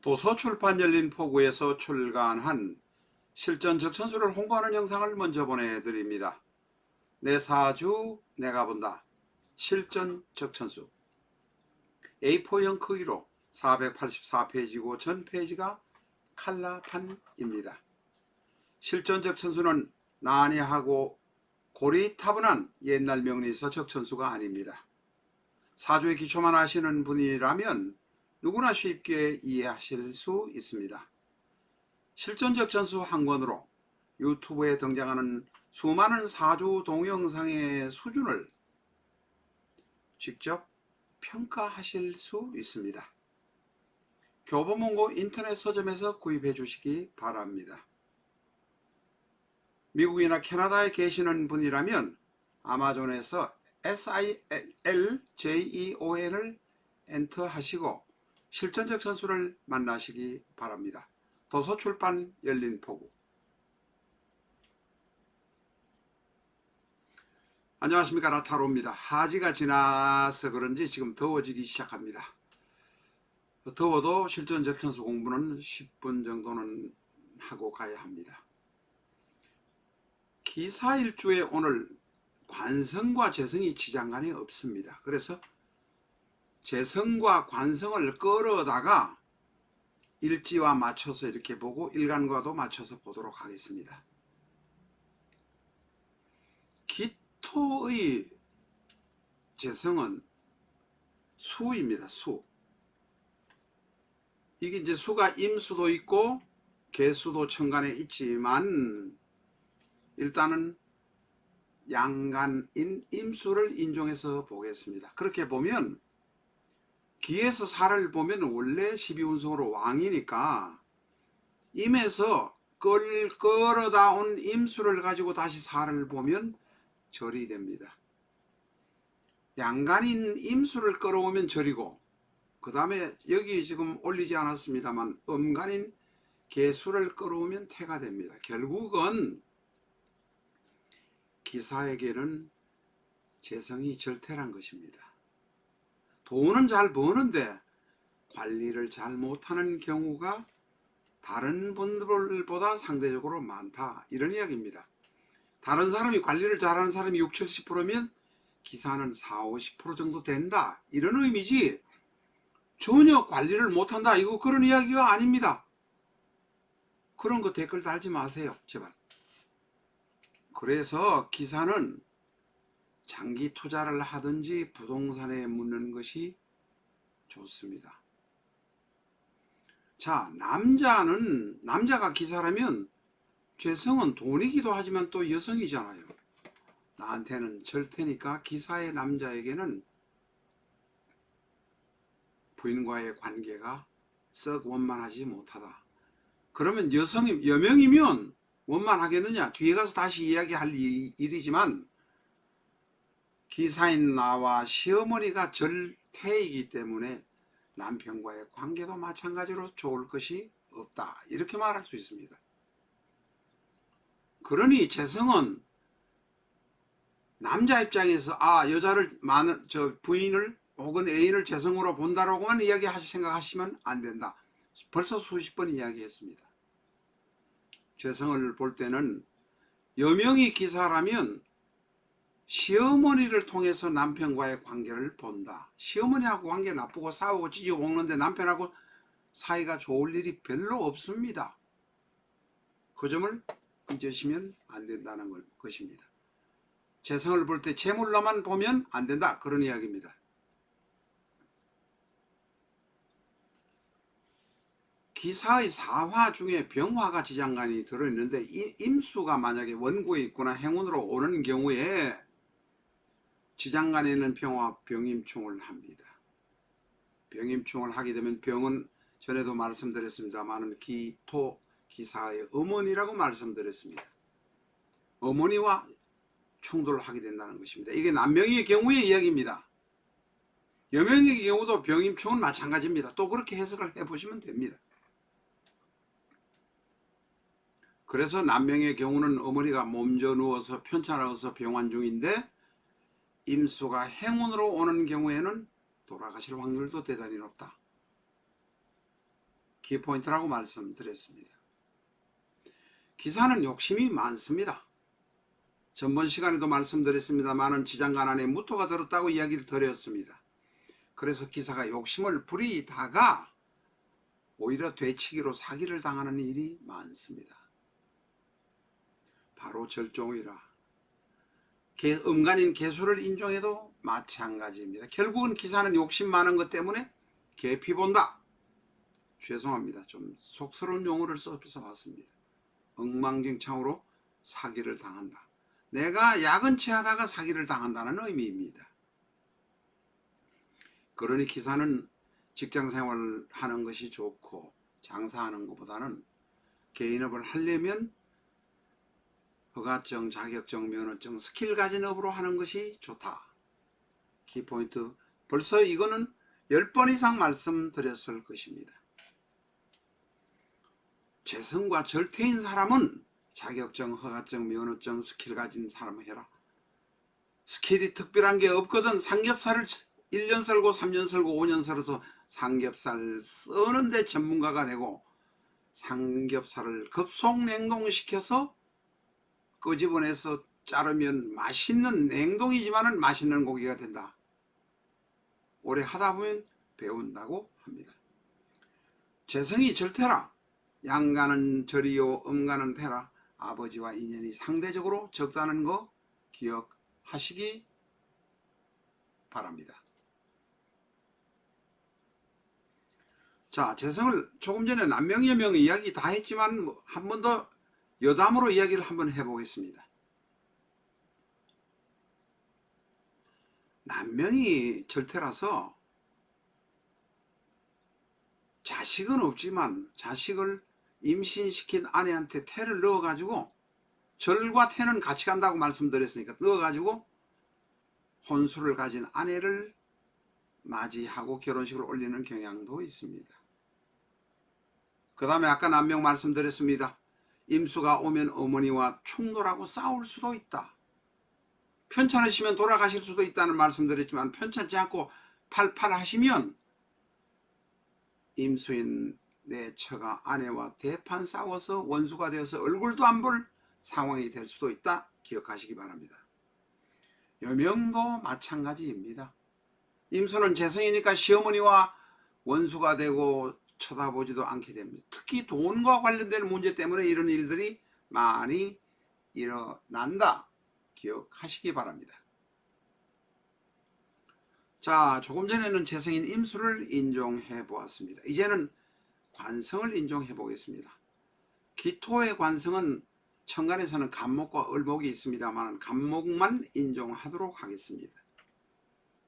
도서출판 열린포구에서 출간한 실전 적천수를 홍보하는 영상을 먼저 보내드립니다. 내 사주 내가 본다. 실전 적천수 A4형 크기로 484페이지고 전페이지가 칼라판입니다. 실전 적천수는 난해하고 고리타분한 옛날 명리서 적천수가 아닙니다. 사주의 기초만 아시는 분이라면 누구나 쉽게 이해하실 수 있습니다. 실전 적천수 한 권으로 유튜브에 등장하는 수많은 사주 동영상의 수준을 직접 평가하실 수 있습니다. 교보문고 인터넷 서점에서 구입해 주시기 바랍니다. 미국이나 캐나다에 계시는 분이라면 아마존에서 SILJEON을 엔터하시고 실전 적천수를 만나시기 바랍니다. 도서출판 열린포구. 안녕하십니까, 라타로입니다. 하지가 지나서 그런지 지금 더워지기 시작합니다. 더워도 실전 적천수 공부는 10분 정도는 하고 가야 합니다. 기사일주에 오늘 관성과 재성이 지장간에 없습니다. 그래서 재성과 관성을 끌어다가 일지와 맞춰서 이렇게 보고 일간과도 맞춰서 보도록 하겠습니다. 기토의 재성은 수입니다. 수. 이게 이제 수가 임수도 있고 개수도 천간에 있지만 일단은 양간인 임수를 인종해서 보겠습니다. 그렇게 보면 기에서 살을 보면 원래 12운성으로 왕이니까 임에서 끌어다 온 임수를 가지고 다시 살을 보면 절이 됩니다. 양간인 임수를 끌어오면 절이고, 그 다음에 여기 지금 올리지 않았습니다만 음간인 개수를 끌어오면 태가 됩니다. 결국은 기사에게는 재성이 절태란 것입니다. 돈은 잘 버는데 관리를 잘 못하는 경우가 다른 분들보다 상대적으로 많다, 이런 이야기입니다. 다른 사람이 관리를 잘하는 사람이 60, 70%면 기사는 40, 50% 정도 된다, 이런 의미지 전혀 관리를 못한다, 이거 그런 이야기가 아닙니다. 그런 거 댓글 달지 마세요, 제발. 그래서 기사는 장기 투자를 하든지 부동산에 묻는 것이 좋습니다. 자, 남자가 기사라면 재성은 돈이기도 하지만 또 여성이잖아요. 나한테는 절테니까 기사의 남자에게는 부인과의 관계가 썩 원만하지 못하다. 그러면 여명이면 원만하겠느냐? 뒤에 가서 다시 이야기할 일이지만 기사인 나와 시어머니가 절태이기 때문에 남편과의 관계도 마찬가지로 좋을 것이 없다, 이렇게 말할 수 있습니다. 그러니 재성은 남자 입장에서 여자를 부인을 혹은 애인을 재성으로 본다라고만 생각하시면 안 된다. 벌써 수십 번 이야기했습니다. 재성을 볼 때는 여명이 기사라면 시어머니를 통해서 남편과의 관계를 본다. 시어머니하고 관계 나쁘고 싸우고 찢어 먹는데 남편하고 사이가 좋을 일이 별로 없습니다. 그 점을 잊으시면 안 된다는 것입니다. 재성을 볼 때 재물로만 보면 안 된다, 그런 이야기입니다. 기사의 사화 중에 병화가 지장간이 들어있는데 이 임수가 만약에 원고에 있거나 행운으로 오는 경우에 지장간에는 병임충을 합니다. 병임충을 하게 되면 병은 전에도 말씀드렸습니다만 기토 기사의 어머니라고 말씀드렸습니다. 어머니와 충돌을 하게 된다는 것입니다. 이게 남명의 경우의 이야기입니다. 여명의 경우도 병임충은 마찬가지입니다. 또 그렇게 해석을 해보시면 됩니다. 그래서 남명의 경우는 어머니가 몸져 누워서 편찮아서 병환 중인데 임수가 행운으로 오는 경우에는 돌아가실 확률도 대단히 높다. 키포인트라고 말씀드렸습니다. 기사는 욕심이 많습니다. 전번 시간에도 말씀드렸습니다만은 지장간 안에 무토가 들었다고 이야기를 드렸습니다. 그래서 기사가 욕심을 부리다가 오히려 되치기로 사기를 당하는 일이 많습니다. 바로 절종이라 음간인 개수를 인종해도 마찬가지입니다. 결국은 기사는 욕심 많은 것 때문에 계피 본다. 죄송합니다. 좀 속스러운 용어를 써서 봤습니다. 엉망진창으로 사기를 당한다. 내가 야근치 하다가 사기를 당한다는 의미입니다. 그러니 기사는 직장생활을 하는 것이 좋고 장사하는 것보다는 개인업을 하려면 허가증, 자격증, 면허증, 스킬 가진 업으로 하는 것이 좋다. 키포인트. 벌써 이거는 10번 이상 말씀드렸을 것입니다. 재성과 절태인 사람은 자격증, 허가증, 면허증, 스킬 가진 사람 해라. 스킬이 특별한 게 없거든. 삼겹살을 1년 썰고 3년 썰고 5년 썰어서 삼겹살 써는데 전문가가 되고 삼겹살을 급속 냉동시켜서 끄집어내서 자르면 맛있는 냉동이지만은 맛있는 고기가 된다. 오래 하다 보면 배운다고 합니다. 재성이 절태라. 양가는 절이요 음가는 태라. 아버지와 인연이 상대적으로 적다는 거 기억하시기 바랍니다. 자, 재성을 조금 전에 남명여명 이야기 다 했지만 한 번 더 여담으로 이야기를 한번 해보겠습니다. 남명이 절태라서 자식은 없지만 자식을 임신시킨 아내한테 태를 넣어가지고 절과 태는 같이 간다고 말씀드렸으니까 넣어가지고 혼수를 가진 아내를 맞이하고 결혼식을 올리는 경향도 있습니다. 그 다음에 아까 남명 말씀드렸습니다. 임수가 오면 어머니와 충돌하고 싸울 수도 있다. 편찮으시면 돌아가실 수도 있다는 말씀드렸지만 편찮지 않고 팔팔하시면 임수인 내 처가 아내와 대판 싸워서 원수가 되어서 얼굴도 안 볼 상황이 될 수도 있다. 기억하시기 바랍니다. 여명도 마찬가지입니다. 임수는 재성이니까 시어머니와 원수가 되고 쳐다보지도 않게 됩니다. 특히 돈과 관련된 문제 때문에 이런 일들이 많이 일어난다. 기억하시기 바랍니다. 자, 조금 전에는 재성인 임수를 인종해 보았습니다. 이제는 관성을 인종해 보겠습니다. 기토의 관성은 천간에서는 간목과 을목이 있습니다만 간목만 인종하도록 하겠습니다.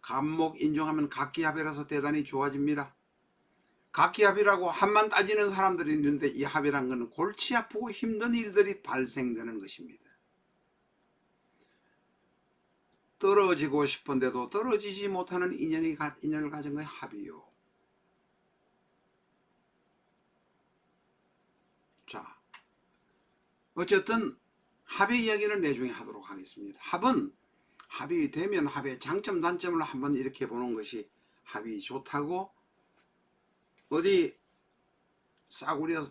간목 인종하면 각기합이라서 대단히 좋아집니다. 각기합이라고 합만 따지는 사람들이 있는데 이 합이란 것은 골치 아프고 힘든 일들이 발생되는 것입니다. 떨어지고 싶은데도 떨어지지 못하는 인연을 가진 것이 합이요. 자, 어쨌든 합의 이야기는 나중에 하도록 하겠습니다. 합이 되면 합의 장점 단점을 한번 이렇게 보는 것이 합이 좋다고 어디 싸구려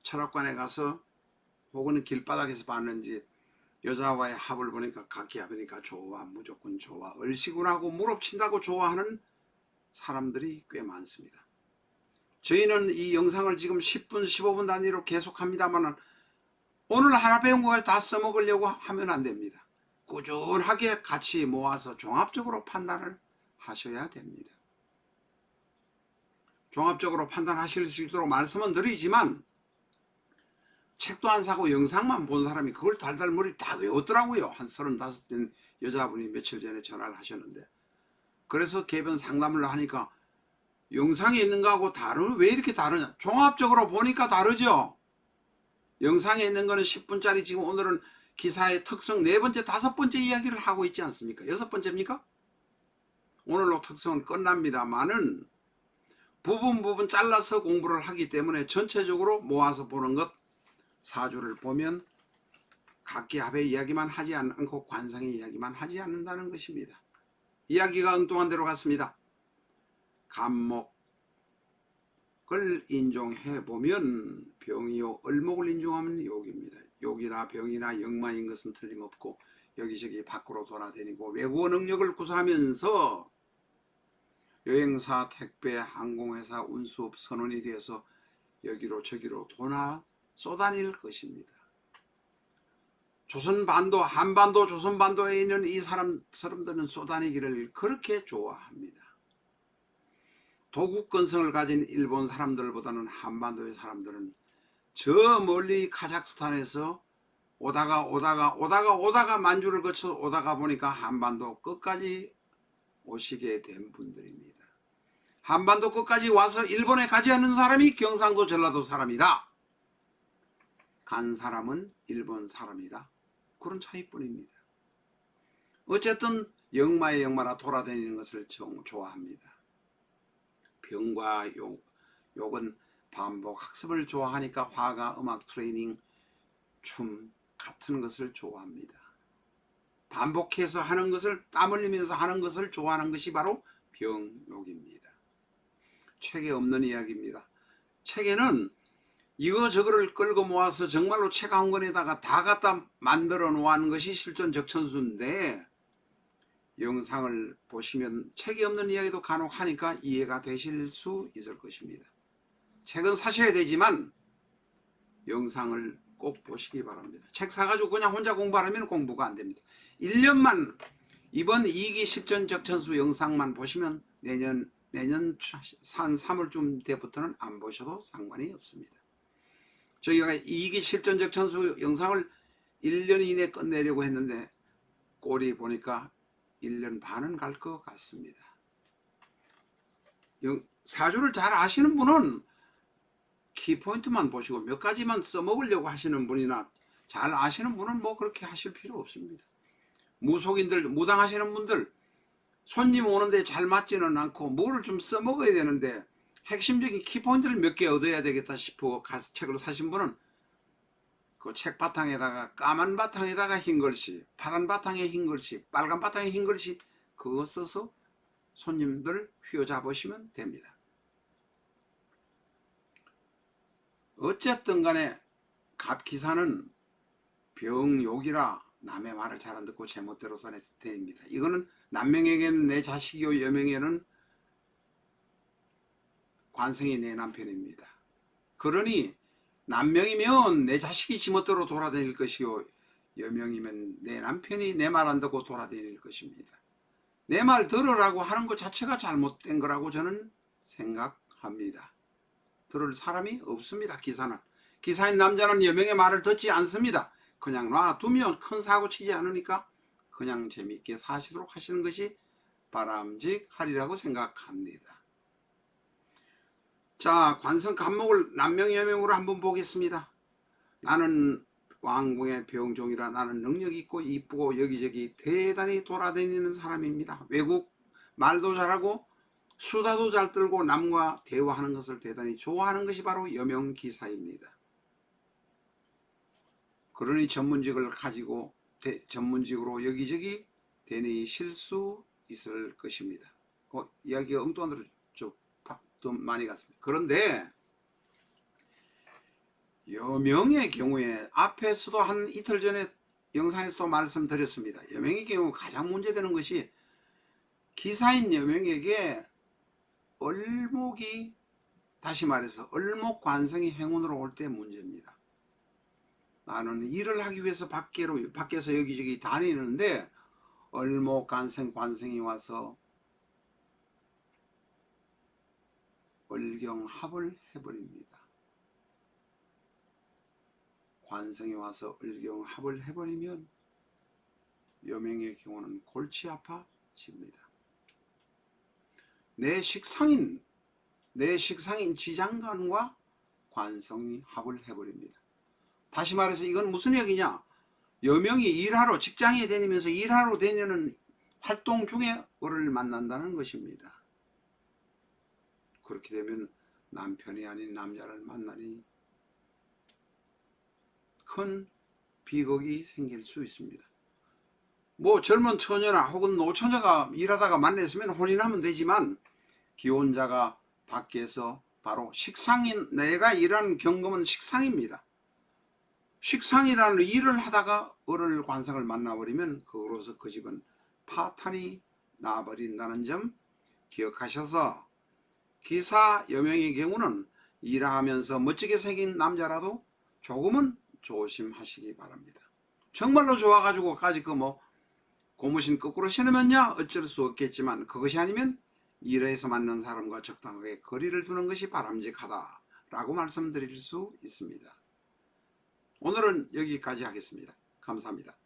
철학관에 가서 혹은 길바닥에서 봤는지 여자와의 합을 보니까 각기합이니까 좋아, 무조건 좋아, 을시구라고 무릎친다고 좋아하는 사람들이 꽤 많습니다. 저희는 이 영상을 지금 10분 15분 단위로 계속합니다만 오늘 하나 배운 걸 다 써먹으려고 하면 안 됩니다. 꾸준하게 같이 모아서 종합적으로 판단을 하셔야 됩니다. 종합적으로 판단하실 수 있도록 말씀은 드리지만 책도 안 사고 영상만 본 사람이 그걸 달달 머리 다 외웠더라고요. 한 35된 여자분이 며칠 전에 전화를 하셨는데, 그래서 개변 상담을 하니까 영상에 있는 거하고 왜 이렇게 다르냐, 종합적으로 보니까 다르죠. 영상에 있는 거는 10분짜리 지금 오늘은 기사의 특성 4번째 5번째 이야기를 하고 있지 않습니까? 6번째입니까? 오늘로 특성은 끝납니다만은 부분 잘라서 공부를 하기 때문에 전체적으로 모아서 보는 것, 사주를 보면 각기합의 이야기만 하지 않고 관성의 이야기만 하지 않는다는 것입니다. 이야기가 엉뚱한 대로 갔습니다. 간목, 인종해 보면 병이요 을목을 인종하면 욕입니다. 욕이나 병이나 역마인 것은 틀림없고 여기저기 밖으로 돌아다니고 외국어 능력을 구사하면서 여행사, 택배, 항공회사, 운수업 선원이 되어서 여기로 저기로 도나 쏘다닐 것입니다. 조선반도, 한반도, 조선반도에 있는 이 사람들은 쏘다니기를 그렇게 좋아합니다. 도국건성을 가진 일본 사람들보다는 한반도의 사람들은 저 멀리 카자흐스탄에서 오다가 만주를 거쳐 오다가 보니까 한반도 끝까지 오시게 된 분들입니다. 한반도 끝까지 와서 일본에 가지 않는 사람이 경상도 전라도 사람이다. 간 사람은 일본 사람이다. 그런 차이뿐입니다. 어쨌든 역마의 역마라 돌아다니는 것을 좋아합니다. 병과 욕은 반복 학습을 좋아하니까 화가, 음악 트레이닝, 춤 같은 것을 좋아합니다. 반복해서 하는 것을 땀 흘리면서 하는 것을 좋아하는 것이 바로 병욕입니다. 책에 없는 이야기입니다. 책에는 이거저거를 끌고 모아서 정말로 책 한 권에다가 다 갖다 만들어 놓은 것이 실전적천수인데 영상을 보시면 책이 없는 이야기도 간혹 하니까 이해가 되실 수 있을 것입니다. 책은 사셔야 되지만 영상을 꼭 보시기 바랍니다. 책 사가지고 그냥 혼자 공부하면 공부가 안 됩니다. 1년만 이번 2기 실전적천수 영상만 보시면 내년 한 3월쯤 때부터는 안 보셔도 상관이 없습니다. 저희가 2기 실전적천수 영상을 1년 이내 끝내려고 했는데 꼴이 보니까 1년 반은 갈 것 같습니다. 사주를 잘 아시는 분은 키포인트만 보시고 몇 가지만 써먹으려고 하시는 분이나 잘 아시는 분은 뭐 그렇게 하실 필요 없습니다. 무속인들, 무당하시는 분들 손님 오는데 잘 맞지는 않고 뭐를 좀 써먹어야 되는데 핵심적인 키포인트를 몇 개 얻어야 되겠다 싶어 가서 책을 사신 분은 그 책 바탕에다가 까만 바탕에다가 흰 글씨, 파란 바탕에 흰 글씨, 빨간 바탕에 흰 글씨 그거 써서 손님들 휘어잡으시면 됩니다. 어쨌든 간에 갑기사는 병욕이라 남의 말을 잘 안 듣고 제멋대로 다닙니다. 이거는 남명에게는 내 자식이요 여명에는 관성이 내 남편입니다. 그러니 남명이면 내 자식이 지멋대로 돌아다닐 것이요 여명이면 내 남편이 내 말 안 듣고 돌아다닐 것입니다. 내 말 들으라고 하는 것 자체가 잘못된 거라고 저는 생각합니다. 들을 사람이 없습니다. 기사는. 기사인 남자는 여명의 말을 듣지 않습니다. 그냥 놔두면 큰 사고 치지 않으니까 그냥 재미있게 사시도록 하시는 것이 바람직하리라고 생각합니다. 자, 관성 간목을 남명여명으로 한번 보겠습니다. 나는 왕궁의 병종이라 나는 능력 있고 이쁘고 여기저기 대단히 돌아다니는 사람입니다. 외국 말도 잘하고 수다도 잘 떨고 남과 대화하는 것을 대단히 좋아하는 것이 바로 여명기사입니다. 그러니 전문직을 가지고 전문직으로 여기저기 다니실 수 있을 것입니다. 이야기가 엉뚱한 데로 좀 많이 갔습니다. 그런데 여명의 경우에 앞에서도 한 이틀 전에 영상에서도 말씀드렸습니다. 여명의 경우 가장 문제되는 것이 기사인 여명에게 을목이 다시 말해서 을목관성이 행운으로 올 때 문제입니다. 나는 일을 하기 위해서 밖에서 여기저기 다니는데 을목관성 관성이 와서 을경합을 해버립니다. 관성이 와서 을경합을 해버리면 여명의 경우는 골치 아파집니다. 내 식상인 지장간과 관성이 합을 해버립니다. 다시 말해서 이건 무슨 얘기냐? 여명이 일하러 직장에 다니면서 일하러 다니는 활동 중에 을을 만난다는 것입니다. 그렇게 되면 남편이 아닌 남자를 만나니 큰 비극이 생길 수 있습니다. 뭐 젊은 처녀나 혹은 노처녀가 일하다가 만났으면 혼인하면 되지만 기혼자가 밖에서 바로 식상인, 내가 일하는 경금은 식상입니다. 식상이라는 일을 하다가 을을 관성을 만나버리면 그로서 그 집은 파탄이 나버린다는 점 기억하셔서, 기사 여명의 경우는 일하면서 멋지게 생긴 남자라도 조금은 조심하시기 바랍니다. 정말로 좋아가지고까지 고무신 거꾸로 신으면야 어쩔 수 없겠지만, 그것이 아니면 일에서 만난 사람과 적당하게 거리를 두는 것이 바람직하다라고 말씀드릴 수 있습니다. 오늘은 여기까지 하겠습니다. 감사합니다.